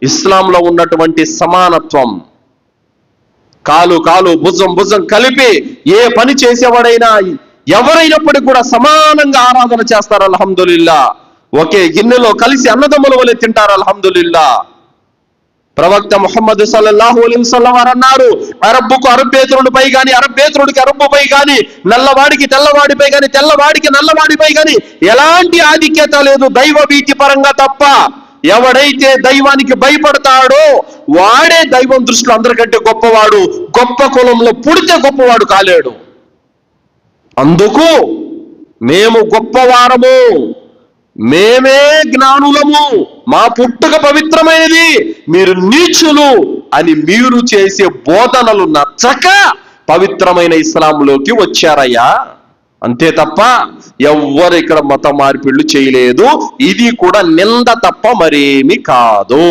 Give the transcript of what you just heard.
ఇస్లాంలో ఉన్నటువంటి సమానత్వం, కాలు కాలు భుజం భుజం కలిపి ఏ పని చేసేవాడైనా ఎవరైనప్పటికీ కూడా సమానంగా ఆరాధన చేస్తారు. అల్హమ్దులిల్లా. ఒకే గిన్నెలో కలిసి అన్నదమ్ముల వలె తింటారు. అల్హమ్దులిల్లా. ప్రవక్త ముహమ్మద్ సల్లల్లాహు అలైహి వసల్లం వారు అన్నారు, అరబ్బుకు అరబ్బేతరుడిపై గాని, అరబ్బేతరుడికి అరబ్బుపై గాని, నల్లవాడికి తెల్లవాడిపై గాని, తెల్లవాడికి నల్లవాడిపై గాని ఎలాంటి ఆధిక్యత లేదు దైవ భీతి పరంగా తప్ప. ఎవడైతే దైవానికి భయపడతాడో వాడే దైవం దృష్టిలో అందరికంటే గొప్పవాడు. గొప్ప కులంలో పుడితే గొప్పవాడు కాలేడు. అందుకు మేము గొప్పవారము, మేమే జ్ఞానులము, మా పుట్టుక పవిత్రమైనది, మీరు నీచులు అని మీరు చేసే బోధనలు నచ్చక పవిత్రమైన ఇస్లాంలోకి వచ్చారయ్యా. అంతే తప్ప ఎవ్వరు ఇక్కడ మత మార్పిళ్ళు చేయలేదు. ఇది కూడా నింద తప్ప మరేమి కాదు.